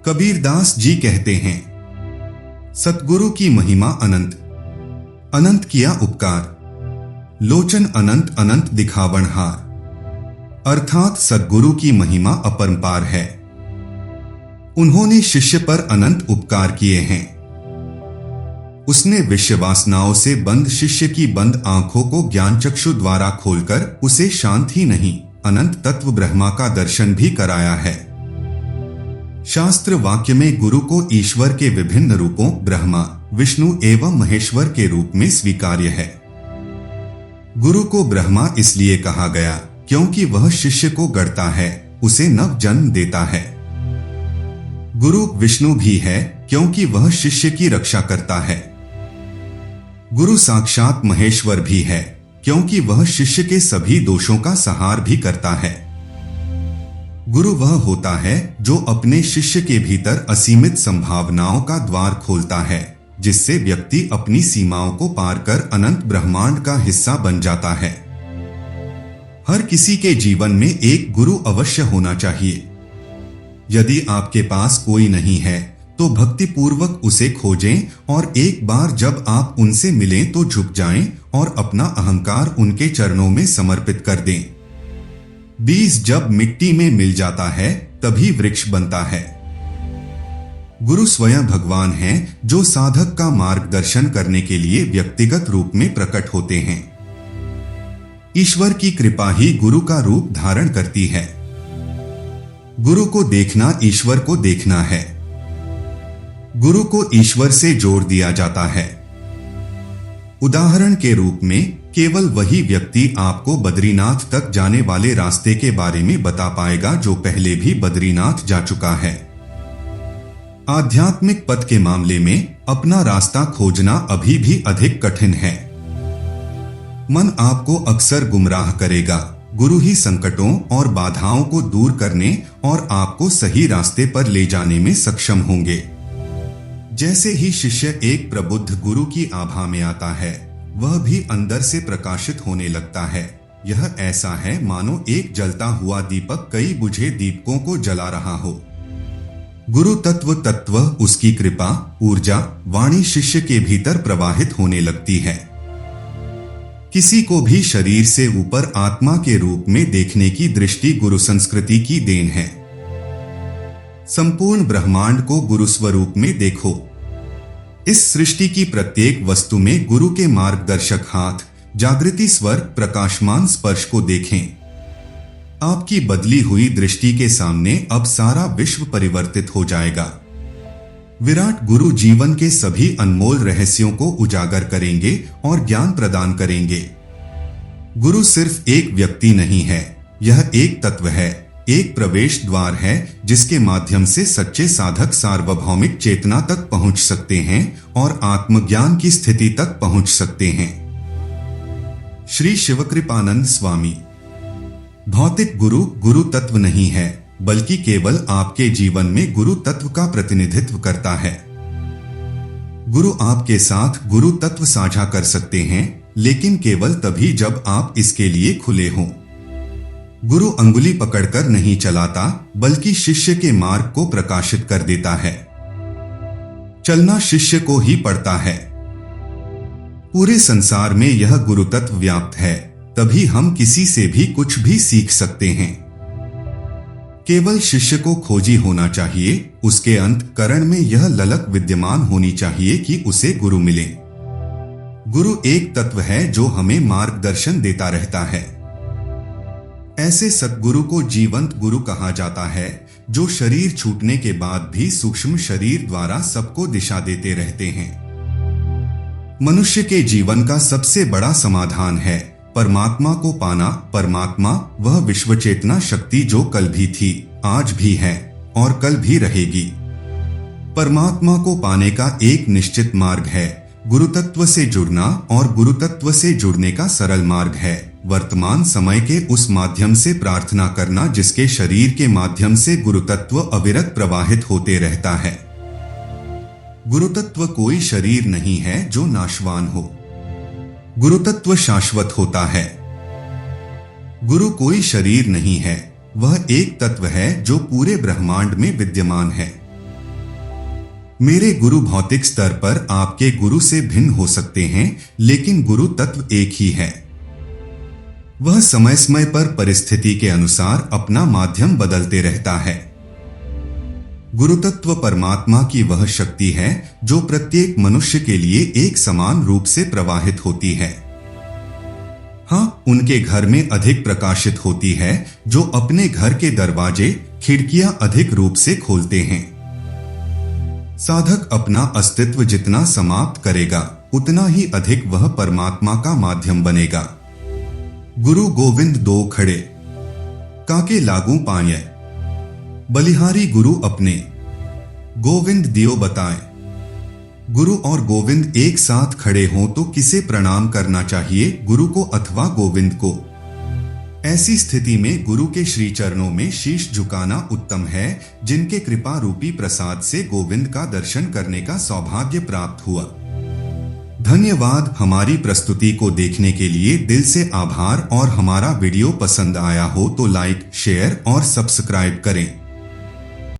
कबीरदास जी कहते हैं, सतगुरु की महिमा अनंत, अनंत किया उपकार, लोचन अनंत अनंत दिखावनहार। अर्थात सद्गुरु की महिमा अपरंपार है। उन्होंने शिष्य पर अनंत उपकार किए हैं। उसने विषय वासनाओं से बंद शिष्य की बंद आंखों को ज्ञान चक्षु द्वारा खोलकर उसे शांत ही नहीं, अनंत तत्व ब्रह्मा का दर्शन भी कराया है। शास्त्र वाक्य में गुरु को ईश्वर के विभिन्न रूपों ब्रह्मा, विष्णु एवं महेश्वर के रूप में स्वीकार्य है। गुरु को ब्रह्मा इसलिए कहा गया क्योंकि वह शिष्य को गढ़ता है, उसे नव जन्म देता है। गुरु विष्णु भी है क्योंकि वह शिष्य की रक्षा करता है। गुरु साक्षात महेश्वर भी है क्योंकि वह शिष्य के सभी दोषों का संहार भी करता है। गुरु वह होता है जो अपने शिष्य के भीतर असीमित संभावनाओं का द्वार खोलता है, जिससे व्यक्ति अपनी सीमाओं को पार कर अनंत ब्रह्मांड का हिस्सा बन जाता है। हर किसी के जीवन में एक गुरु अवश्य होना चाहिए। यदि आपके पास कोई नहीं है तो भक्ति पूर्वक उसे खोजें और एक बार जब आप उनसे मिलें तो झुक जाएं और अपना अहंकार उनके चरणों में समर्पित कर दें। बीज जब मिट्टी में मिल जाता है तभी वृक्ष बनता है। गुरु स्वयं भगवान हैं जो साधक का मार्गदर्शन करने के लिए व्यक्तिगत रूप में प्रकट होते हैं। ईश्वर की कृपा ही गुरु का रूप धारण करती है। गुरु को देखना ईश्वर को देखना है। गुरु को ईश्वर से जोड़ दिया जाता है। उदाहरण के रूप में केवल वही व्यक्ति आपको बद्रीनाथ तक जाने वाले रास्ते के बारे में बता पाएगा जो पहले भी बद्रीनाथ जा चुका है। आध्यात्मिक पथ के मामले में अपना रास्ता खोजना अभी भी अधिक कठिन है। मन आपको अक्सर गुमराह करेगा। गुरु ही संकटों और बाधाओं को दूर करने और आपको सही रास्ते पर ले जाने में सक्षम होंगे। जैसे ही शिष्य एक प्रबुद्ध गुरु की आभा में आता है, वह भी अंदर से प्रकाशित होने लगता है। यह ऐसा है मानो एक जलता हुआ दीपक कई बुझे दीपकों को जला रहा हो। गुरु तत्व उसकी कृपा, ऊर्जा, वाणी शिष्य के भीतर प्रवाहित होने लगती है। किसी को भी शरीर से ऊपर आत्मा के रूप में देखने की दृष्टि गुरु संस्कृति की देन है। संपूर्ण ब्रह्मांड को गुरु स्वरूप में देखो। इस सृष्टि की प्रत्येक वस्तु में गुरु के मार्गदर्शक हाथ, जागृति स्वर, प्रकाशमान स्पर्श को देखें। आपकी बदली हुई दृष्टि के सामने अब सारा विश्व परिवर्तित हो जाएगा। विराट गुरु जीवन के सभी अनमोल रहस्यों को उजागर करेंगे और ज्ञान प्रदान करेंगे। गुरु सिर्फ एक व्यक्ति नहीं है, यह एक तत्व है, एक प्रवेश द्वार है जिसके माध्यम से सच्चे साधक सार्वभौमिक चेतना तक पहुंच सकते हैं और आत्मज्ञान की स्थिति तक पहुंच सकते हैं। श्री शिवकृपानंद स्वामी। भौतिक गुरु गुरु तत्व नहीं है, बल्कि केवल आपके जीवन में गुरु तत्व का प्रतिनिधित्व करता है। गुरु आपके साथ गुरु तत्व साझा कर सकते हैं, लेकिन केवल तभी जब आप इसके लिए खुले हों। गुरु अंगुली पकड़कर नहीं चलाता, बल्कि शिष्य के मार्ग को प्रकाशित कर देता है। चलना शिष्य को ही पड़ता है। पूरे संसार में यह गुरु तत्व व्याप्त है, तभी हम किसी से भी कुछ भी सीख सकते हैं। केवल शिष्य को खोजी होना चाहिए, उसके अंतःकरण में यह ललक विद्यमान होनी चाहिए कि उसे गुरु मिले। गुरु एक तत्व है जो हमें मार्गदर्शन देता रहता है। ऐसे सद्गुरु को जीवंत गुरु कहा जाता है, जो शरीर छूटने के बाद भी सूक्ष्म शरीर द्वारा सबको दिशा देते रहते हैं। मनुष्य के जीवन का सबसे बड़ा समाधान है परमात्मा को पाना। परमात्मा वह विश्व चेतना शक्ति जो कल भी थी, आज भी है और कल भी रहेगी। परमात्मा को पाने का एक निश्चित मार्ग है, गुरुतत्व से जुड़ना, और गुरुतत्व से जुड़ने का सरल मार्ग है वर्तमान समय के उस माध्यम से प्रार्थना करना जिसके शरीर के माध्यम से गुरुतत्व अविरत प्रवाहित होते रहता है। गुरुतत्व कोई शरीर नहीं है जो नाशवान हो। गुरुतत्व शाश्वत होता है। गुरु कोई शरीर नहीं है, वह एक तत्व है जो पूरे ब्रह्मांड में विद्यमान है। मेरे गुरु भौतिक स्तर पर आपके गुरु से भिन्न हो सकते हैं, लेकिन गुरु तत्व एक ही है। वह समय समय पर परिस्थिति के अनुसार अपना माध्यम बदलते रहता है। गुरु तत्व परमात्मा की वह शक्ति है जो प्रत्येक मनुष्य के लिए एक समान रूप से प्रवाहित होती है। हाँ, उनके घर में अधिक प्रकाशित होती है जो अपने घर के दरवाजे खिड़कियां अधिक रूप से खोलते हैं। साधक अपना अस्तित्व जितना समाप्त करेगा उतना ही अधिक वह परमात्मा का माध्यम बनेगा। गुरु गोविंद दो खड़े काके लागू पाए, बलिहारी गुरु अपने गोविंद दियो बताए। गुरु और गोविंद एक साथ खड़े हों तो किसे प्रणाम करना चाहिए, गुरु को अथवा गोविंद को? ऐसी स्थिति में गुरु के श्री चरणों में शीश झुकाना उत्तम है, जिनके कृपा रूपी प्रसाद से गोविंद का दर्शन करने का सौभाग्य प्राप्त हुआ। धन्यवाद। हमारी प्रस्तुति को देखने के लिए दिल से आभार और हमारा वीडियो पसंद आया हो तो लाइक, शेयर और सब्सक्राइब करें।